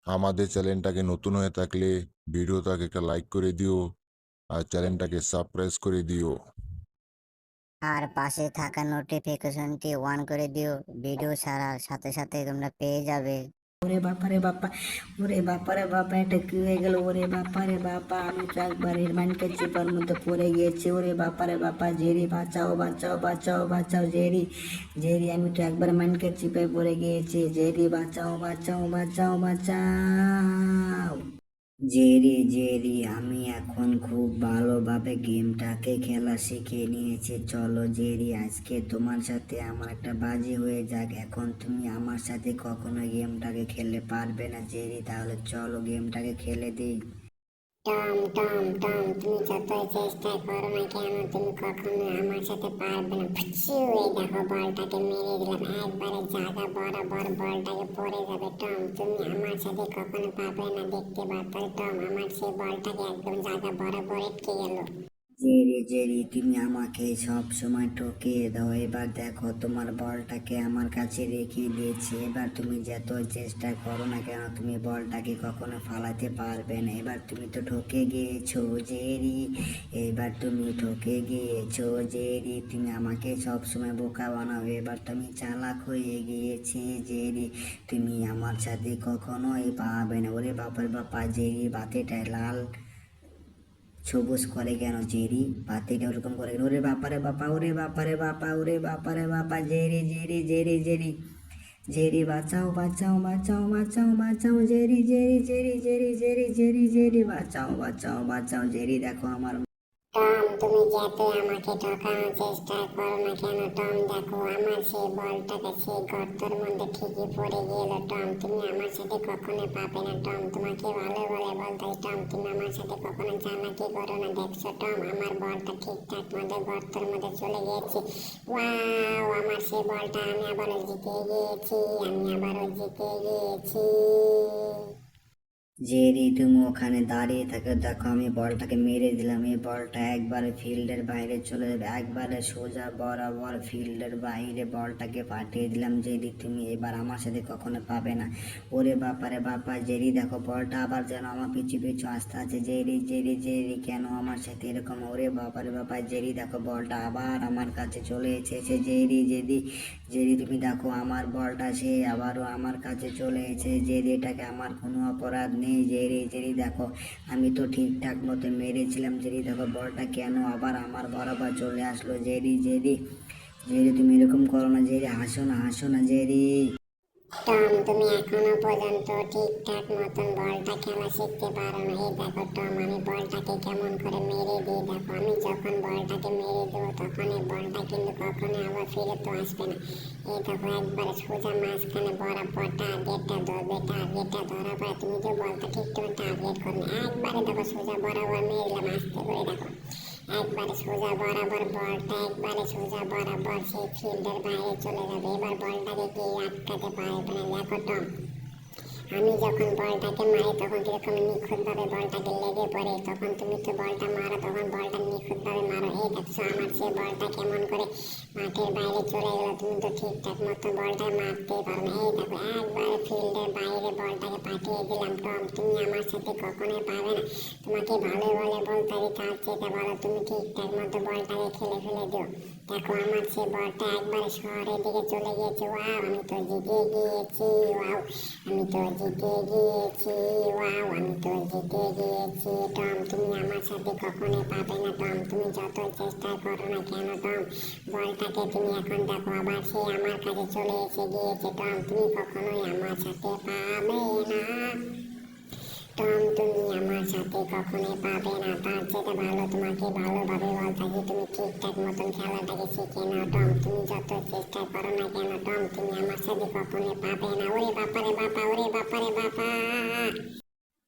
আমাদের চ্যানেলটাকে নতুন হয়ে থাকলে ভিডিওটাকে একটা লাইক করে দিও আর চ্যানেলটাকে সাবস্ক্রাইব করে দিও। আর পাশে থাকা নোটিফিকেশনটি অন করে দিও, ভিডিও ছাড়ার সাথে সাথে তোমরা পেয়ে যাবে। ওরে বাপা রে বাপা, ওরে বাপা রে বাপা, এটা কি হয়ে গেল? ওরে বাপা রে বাপা, আমি তো একবার হেরমানকে চিপার মধ্যে পড়ে গিয়েছি। ওরে বাপা রে বাপা, জেরি বাঁচাও বাঁচাও বাঁচাও বাঁচাও, জেরি জেরি, আমি তো একবার মানকে চিপে পড়ে গিয়েছি। জেরি বাঁচাও বাঁচাও বাঁচাও বাঁচাও। জেরি জেরি, আমি এখন খুব ভালোভাবে গেমটাকে খেলা শিখে নিয়েছি। চলো জেরি, আজকে তোমার সাথে আমার একটা বাজি হয়ে যাক। এখন তুমি আমার সাথে কখনো গেমটাকে খেলতে পারবে না জেরি, তাহলে চলো গেমটাকে খেলে দিই। টম টম টম, তুমি যতই চেষ্টা করো না কেন তুমি কখনো আমার সাথে পারবে না। ফুচু, এই দেখো বলটাকে মেরে দিলাম একবারে জায়গা বরাবর, বলটাকে পড়ে যাবে। টম তুমি আমার সাথে কখনো পারবে না, দেখতে পাচ্ছ টম আমার সেই বলটাকে একদম জায়গা বরাবর আটকে গেল। জেরি জেরি, তুমি আমাকে সব সময় ঠকিয়ে দাও। এবার দেখো তোমার বলটাকে আমার কাছে রেখে দিয়েছি। এবার তুমি যত চেষ্টা করো না কেন তুমি বলটাকে কখনো ফালাতে পারবে না। এবার তুমি তো ঠকে গিয়েছো জেরি, এবার তুমি ঠকে গিয়েছো জেরি, তুমি আমাকে সব সময় বোকা বানাও। এবার তুমি চালাক হয়ে গিয়েছি জেরি, তুমি আমার সাথে কখনোই পাবে না। ওরে বাপের বাপা, জেরি বাতিটায় লাল সবুজ করে কেন জেরি? বাতিটা ওরকম করে কেন? ওরে বাপারে বাপা, ওরে বাপারে বাপা, ওরে বাপারে বাপা, Jerry Jerry Jerry Jerry Jerry, বাঁচাও বাঁচাও বাঁচাও বাঁচাও বাঁচাও, Jerry Jerry Jerry Jerry Jerry Jerry Jerry, বাঁচাও বাঁচাও বাঁচাও, জেরি দেখো আমার। টম তুমি যতই আমাকে ঠকানোর চেষ্টা করো না কেন টম, দেখো আমার সেই বলটাকে সেই গর্তের মধ্যে ঠিকই পড়ে গেল। টম তুমি আমার সাথে কখনো পাবে না। টম তোমাকে ভালো বলে বলতে টম, তুমি আমার সাথে কখনো চালাকি করো না। দেখছো টম আমার বলটা ঠিকঠাক মতো গর্তের মধ্যে চলে গিয়েছে। ওয়াও, আমার সেই বলটা আমি আবারও জিতে গিয়েছি, আমি আবারও জিতে গিয়েছি। জেরি তুমি ওখানে দাঁড়িয়ে থাকো, দেখো আমি বলটাকে মেরে দিলাম। এই বলটা একবারে ফিল্ডের বাইরে চলে যাবে, একবারে সোজা বরাবর ফিল্ডের বাইরে বলটাকে পাঠিয়ে দিলাম। জেরি তুমি এবার আমার সাথে কখনো পাবে না। ওরে বাপারে বাপা, জেরি দেখো বলটা আবার যেন আমার পিছু পিছু আসতে আছে। জেরি জেরি জেরি, কেন আমার সাথে এরকম? ওরে বাপারে বাপা, জেরি দেখো বলটা আবার আমার কাছে চলে এসেছে। জেরি জেরি জেরি, তুমি দেখো আমার বলটা সে আবারও আমার কাছে চলে এসেছে। জেরি, এটাকে আমার কোনো অপরাধ নেই। জেরি জেরি দেখো, আমি তো ঠিকঠাক মতো মেরেছিলাম। জেরি দেখো বলটা কেন আবার আমার বরাবর চলে আসলো। জেরি জেরি জেরি, তুমি এরকম করো না জেরি, হাসো না হাসো না জেরি। টম তুমি এখনো পর্যন্ত ঠিকঠাক মতন বলটা খেলা শিখতে পারো না। এই দেখো টম, আমি বলটাকে কেমন করে মেরে দিই দেখো। আমি যখন বলটাকে মেরে দেবো তখন এই বলটা কিন্তু কখনো আবার ফিরে তো আসবে না। এই দেখো একবারে সোজা মাঝখানে বরাবর টার্গেটটা ধরবে, টার্গেটটা ধরার পরে তুমি যে বলটা ঠিকঠাক টার্গেট করবে একবারে দেখো সোজা বরাবর মেরে দিলাম। আস্তে করে দেখো একবারে সোজা বরাবর বলটা একবারে সোজা বরাবর সেই ফিল্ডের বাইরে চলে যাবে। এবার বলটাকে কেউ আটকাতে পারবে না। দেখো টম, আমি যখন বলটাকে মারি তখন কিরকম নিখুঁতভাবে বলটাকে লেগে পড়ে, তখন তুমি তো বলটা মারো তখন বলটা নিখুঁতভাবে মারো। এই দেখছো আমার সেই বলটা কেমন করে মাঠের বাইরে চলে গেল। তুমি তো ঠিকঠাক মতো বলটা মারতেই পারো না। এই দেখো একবারে ফিল্ডের বাইরে বলটাকে পাঠিয়ে দিলাম। টম তুমি আমার সাথে কখনোই পাবে না। তোমাকে ভালো বলে বলতে হবে, তার চেয়ে বলো তুমি ঠিকঠাক মতো বলটাকে খেলে ফেলে দিও। দেখো আমার সে বলটা একবারে শহরের দিকে চলে গিয়েছে। ওয়াও, আমি তো জিতে গিয়েছি। ওয়াও, আমি তো জিতে গিয়েছি। ওয়াও, আমি তো জিতে গিয়েছি। টম তুমি আমার সাথে কখনোই পাবে না। টম তুমি যতই চেষ্টা করো না কেন টম, বলটাকে তুমি এখন দেখো আবার সে আমার কাছে চলে এসে গিয়েছে। টম তুমি কখনোই আমার সাথে পাবে না। টম তুমি আমার সাথে কখনোই পাবে না। তার চেয়ে ভালো তোমাকে ভালোভাবে বলতে যে তুমি ঠিকঠাক মতন খেলাটাকে শিখে নাও। টম তুমি যত চেষ্টা করো না কেন টম, তুমি আমার সাথে কখনোই পাবে না। ওরে বাপারে বাপা, ওরে বাপারে বাপা।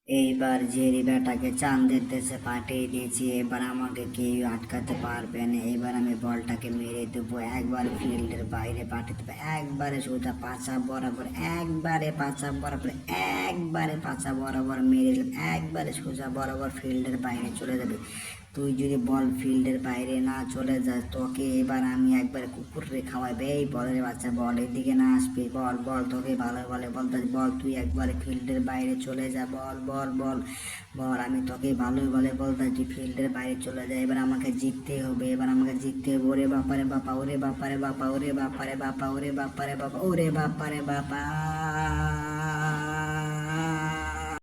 এইবার জেরি বেটাকে চাঁদের দেশে পাঠিয়ে দিয়েছি। এবার আমাকে কেউ আটকাতে পারবে না। এবার আমি বলটাকে মেরে দেবো, একবার ফিল্ডের বাইরে পাঠিয়ে দেবো, একবারে সোজা পাছা বরাবর, একবারে পাছা বরাবর, একবারে পাছা বরাবর মেরে দিলাম, একবারে সোজা বরাবর ফিল্ডের বাইরে চলে যাবে। তুই যদি বল ফিল্ডের বাইরে না চলে যাস তোকে এবার আমি একবার কুকুরে খাওয়াবে। এই বলের বাচ্চা বল, এদিকে না আসবি, বল বল, তোকে ভালো বলে বলতে বল, তুই একবার ফিল্ডের বাইরে চলে যা, বল বল বল বল, আমি তোকে ভালোই বলে বলতে তুই ফিল্ডের বাইরে চলে যা। এবার আমাকে জিততে হবে, এবার আমাকে জিততে হবে। ওরে বাপারে বাপা, ওরে বাপারে বাপা, ওরে বাপারে বাপা, ওরে বাপারে বাপা, ওরে বাপারে বাপা।